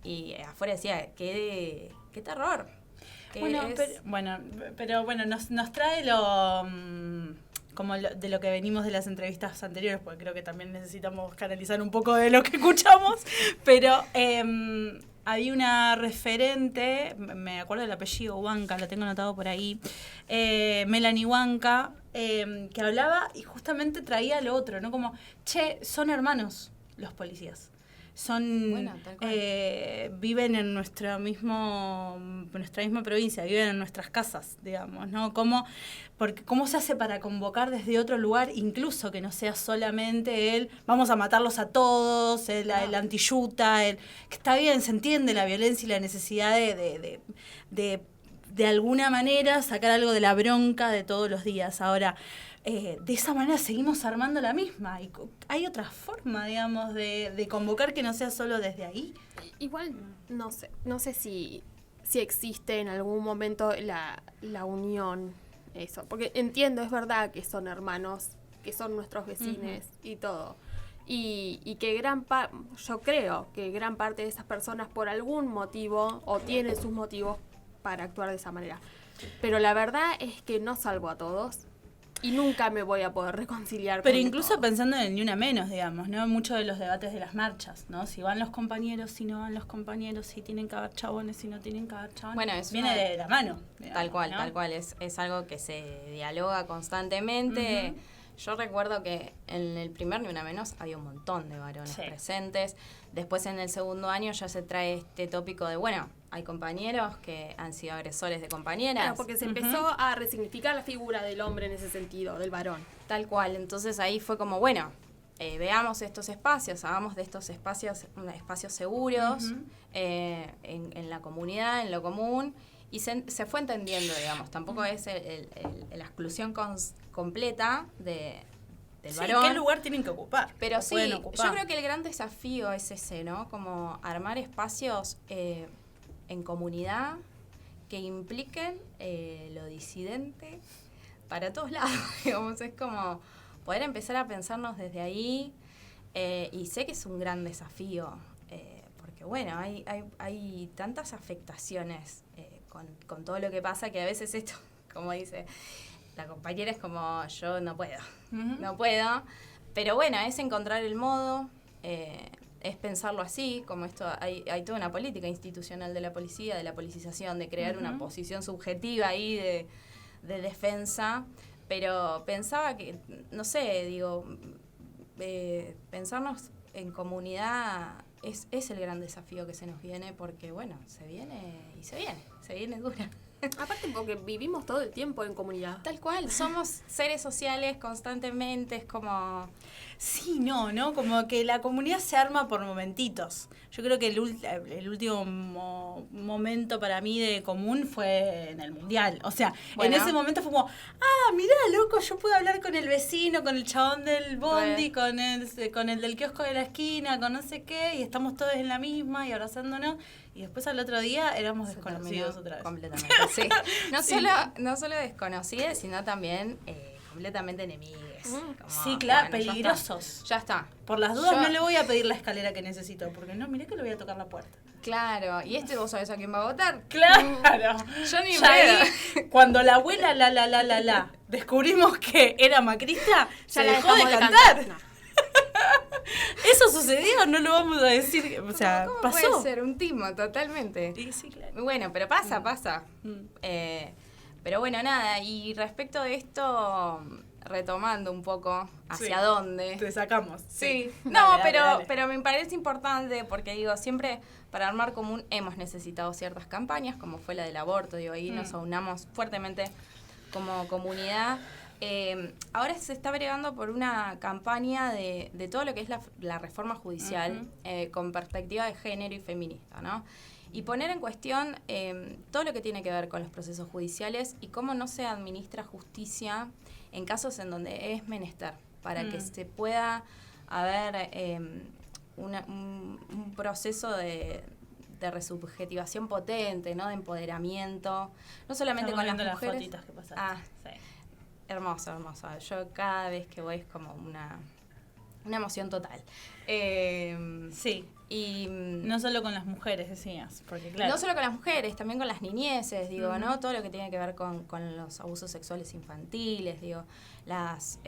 y afuera decía, qué terror. Pero bueno, nos trae lo... como de lo que venimos de las entrevistas anteriores, porque creo que también necesitamos canalizar un poco de lo que escuchamos, pero había una referente, me acuerdo del apellido Huanca, lo tengo anotado por ahí, Melanie Huanca, que hablaba y justamente traía lo otro, ¿no? Como, son hermanos los policías. Viven en nuestra misma provincia, viven en nuestras casas, digamos, ¿no? ¿Cómo se hace para convocar desde otro lugar, incluso que no sea solamente vamos a matarlos a todos, el antiyuta, que está bien, se entiende la violencia y la necesidad de alguna manera sacar algo de la bronca de todos los días. Ahora, de esa manera seguimos armando la misma. Y hay otra forma, digamos, de convocar que no sea solo desde ahí. Igual, no sé si existe en algún momento la unión, eso. Porque entiendo, es verdad que son hermanos, que son nuestros vecinos y todo. Y que yo creo que gran parte de esas personas por algún motivo o tienen sus motivos para actuar de esa manera. Pero la verdad es que no salvo a todos. y nunca me voy a poder reconciliar Pero con incluso todo. pensando en el ni una menos, digamos, ¿no? Muchos de los debates de las marchas, ¿no? Si van los compañeros, si no van los compañeros, si tienen que haber chabones, si no tienen que haber chabones. Bueno, es viene de la mano. Digamos, Tal cual, ¿no? tal cual. Es algo que se dialoga constantemente. Yo recuerdo que en el primer Ni Una Menos había un montón de varones presentes. Después en el segundo año ya se trae este tópico de, bueno, hay compañeros que han sido agresores de compañeras. Claro, porque se empezó a resignificar la figura del hombre en ese sentido, del varón. Tal cual. Entonces ahí fue como, bueno, veamos estos espacios, hagamos de estos espacios seguros en la comunidad, en lo común. Y se fue entendiendo, digamos. Tampoco es la exclusión completa del varón. ¿Qué lugar tienen que ocupar? Pero ¿O sí, pueden ocupar? yo creo que el gran desafío es ese, ¿no? Como armar espacios en comunidad que impliquen lo disidente para todos lados, digamos. Es como poder empezar a pensarnos desde ahí. Y sé que es un gran desafío, porque bueno, hay tantas afectaciones con todo lo que pasa que a veces esto, como dice la compañera, es como yo no puedo, no puedo. Pero bueno, es encontrar el modo, es pensarlo así, como esto, hay toda una política institucional de la policía, de la politización, de crear una posición subjetiva ahí de defensa. Pero pensaba que, no sé, digo, pensarnos en comunidad es el gran desafío que se nos viene, porque bueno, se viene dura. Aparte porque vivimos todo el tiempo en comunidad. Tal cual, somos seres sociales constantemente, es como... Sí, ¿no? Como que la comunidad se arma por momentitos. Yo creo que el último momento para mí de común fue en el Mundial. O sea, Bueno. en ese momento fue como, mirá, loco, yo puedo hablar con el vecino, con el chabón del bondi, con el del kiosco de la esquina, con no sé qué, y estamos todos en la misma y abrazándonos. Y después al otro día éramos desconocidos otra vez. Completamente, sí. No solo desconocidos, sino también completamente enemigos. Sí, claro, bueno, peligrosos. Ya está. Por las dudas no le voy a pedir la escalera que necesito, porque no, mirá que le voy a tocar la puerta. Claro, y vos sabés a quién va a votar. Claro. Yo ni Ya pedo. ahí, cuando la abuela descubrimos que era macrista, se la dejó de dejamos cantar. No. Eso sucedió, no lo vamos a decir, o sea, ¿Cómo pasó. puede ser un timo? Totalmente. Sí, claro. Bueno, pero pasa. Pero bueno, nada, y respecto de esto, retomando un poco hacia dónde. Te sacamos. Sí, no, Dale. pero me parece importante porque digo, siempre para armar común hemos necesitado ciertas campañas, como fue la del aborto, digo, ahí nos aunamos fuertemente como comunidad. Ahora se está bregando por una campaña de todo lo que es la reforma judicial con perspectiva de género y feminista, ¿no? Y poner en cuestión todo lo que tiene que ver con los procesos judiciales y cómo no se administra justicia en casos en donde es menester, para que se pueda haber un proceso de resubjetivación potente, ¿no? De empoderamiento, no solamente Estamos con viendo las las mujeres. fotitas que pasaste. Sí. Hermoso. Yo cada vez que voy es como una emoción total. Sí. Y No solo con las mujeres, decías, porque claro. no solo con las mujeres, también con las niñeces, digo, ¿no? Todo lo que tiene que ver con los abusos sexuales infantiles, digo, las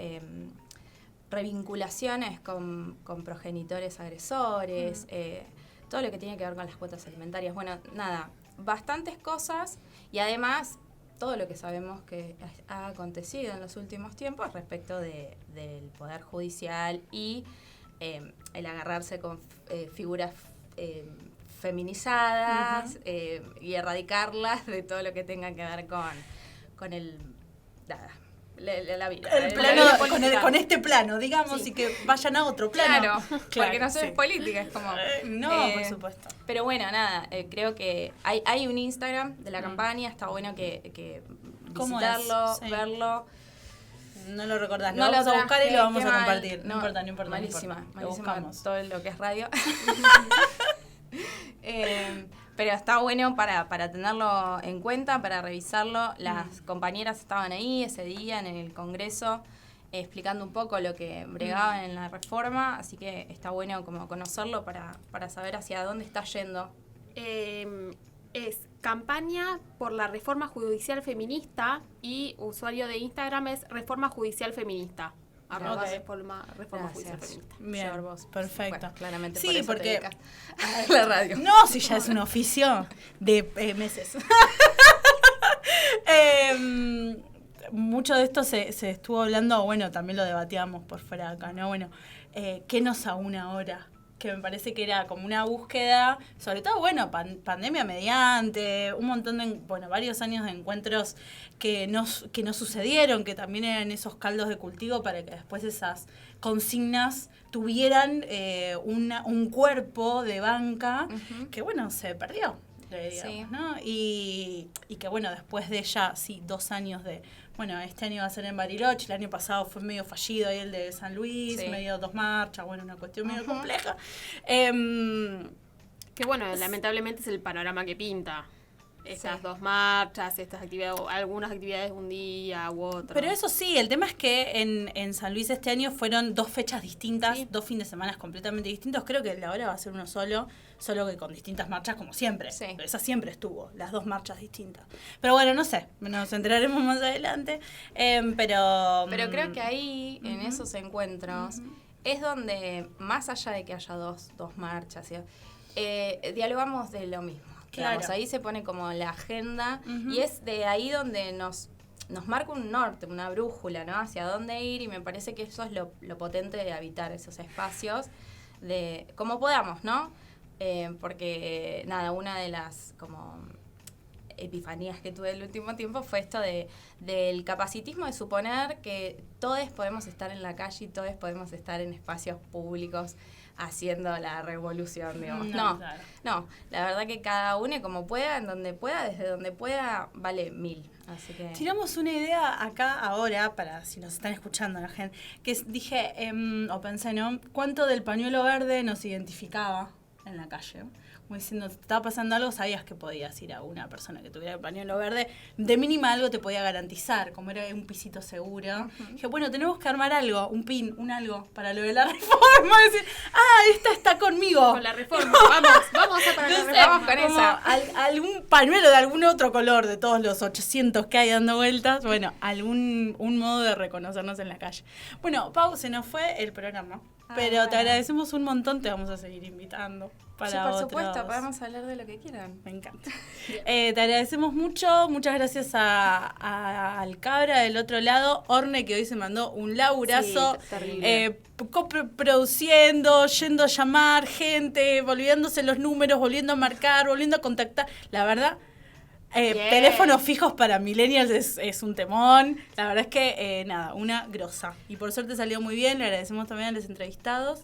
revinculaciones con progenitores agresores, todo lo que tiene que ver con las cuotas alimentarias. Bueno, nada, bastantes cosas y además todo lo que sabemos que ha acontecido en los últimos tiempos respecto del Poder Judicial y el agarrarse con figuras feminizadas y erradicarlas de todo lo que tenga que ver con el... Nada, la vida. El plano, con este plano, digamos, Sí. y que vayan a otro plano. Claro, porque no somos política, es como... No, por supuesto. Pero bueno, nada, creo que hay un Instagram de la campaña, está bueno que ¿Cómo visitarlo, es? Sí. verlo. No lo recordás, lo No vamos a buscar y lo vamos qué a mal. compartir. No importa. Malísima, no importa. Lo malísima buscamos. todo lo que es radio. Pero está bueno para tenerlo en cuenta, para revisarlo. Las compañeras estaban ahí ese día en el Congreso explicando un poco lo que bregaban en la reforma, así que está bueno como conocerlo para saber hacia dónde está yendo. Es campaña por la reforma judicial feminista y usuario de Instagram es Reforma Judicial Feminista. Arroba Ok. reforma judicial feminista. Bien, Flor, vos. perfecto. Bueno, claramente Sí, por eso porque- te dedicas a la radio. No, si ya es un oficio de meses. Mucho de esto se estuvo hablando, bueno, también lo debatíamos por fuera de acá, ¿no? Bueno, ¿qué nos aúna ahora? Que me parece que era como una búsqueda, sobre todo, bueno, pandemia mediante, un montón de, bueno, varios años de encuentros que no sucedieron, que también eran esos caldos de cultivo para que después esas consignas tuvieran un cuerpo de banca que, bueno, se perdió, digamos, Sí. ¿no? Y que, bueno, después de ya, sí, 2 años de, bueno, este año va a ser en Bariloche, el año pasado fue medio fallido ahí el de San Luis, Sí. medio 2 marchas, bueno, una cuestión medio compleja. Que bueno, lamentablemente es el panorama que pinta. Estas 2 marchas, estas actividades, algunas actividades un día u otro. Pero eso sí, el tema es que en San Luis este año fueron 2 fechas distintas, Sí. 2 fines de semana completamente distintos. Creo que el de ahora va a ser uno solo que con distintas marchas como siempre. Sí. Esa siempre estuvo, las 2 marchas distintas. Pero bueno, no sé, nos enteraremos más adelante. Pero creo que ahí, en esos encuentros, es donde, más allá de que haya dos marchas, dialogamos de lo mismo. Claro. Digamos, ahí se pone como la agenda y es de ahí donde nos marca un norte, una brújula, ¿no? Hacia dónde ir, y me parece que eso es lo potente de habitar esos espacios, de como podamos, ¿no? Porque, nada, una de las como epifanías que tuve el último tiempo fue esto del capacitismo de suponer que todos podemos estar en la calle y todos podemos estar en espacios públicos haciendo la revolución, digamos. No, claro. no, la verdad que cada uno como pueda, en donde pueda, desde donde pueda, vale 1000. Así que Tiramos una idea acá ahora, para si nos están escuchando la gente, que dije, o pensé, ¿no? ¿Cuánto del pañuelo verde nos identificaba en la calle? Como diciendo, te estaba pasando algo, sabías que podías ir a una persona que tuviera el pañuelo verde, de mínima algo te podía garantizar, como era un pisito seguro. Dije, bueno, tenemos que armar algo, un pin, un algo, para lo de la reforma, decir, esta está conmigo. Con la reforma, vamos a para la No sé, reforma. con como esa. algún pañuelo de algún otro color de todos los 800 que hay dando vueltas. Bueno, un modo de reconocernos en la calle. Bueno, Pau, se nos fue el programa. Pero te bueno. agradecemos un montón, te vamos a seguir invitando para sí, por otros. supuesto, podemos hablar de lo que quieran. Me encanta. Te agradecemos mucho, muchas gracias al cabra del otro lado, Orne, que hoy se mandó un laburazo, Sí, terrible. produciendo, yendo a llamar gente, volviéndose los números, volviendo a marcar, volviendo a contactar. La verdad, Bien. teléfonos fijos para millennials es un temón. La verdad es que, nada, una grosa. Y por suerte salió muy bien, le agradecemos también a los entrevistados.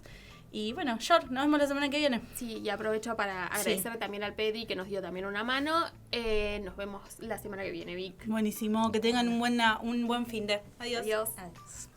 Y bueno, Yor, nos vemos la semana que viene. Sí, y aprovecho para agradecer también al Pedri que nos dio también una mano. Nos vemos la semana que viene, Vic. Buenísimo, que tengan un buen fin de. Adiós. Adiós. Adiós.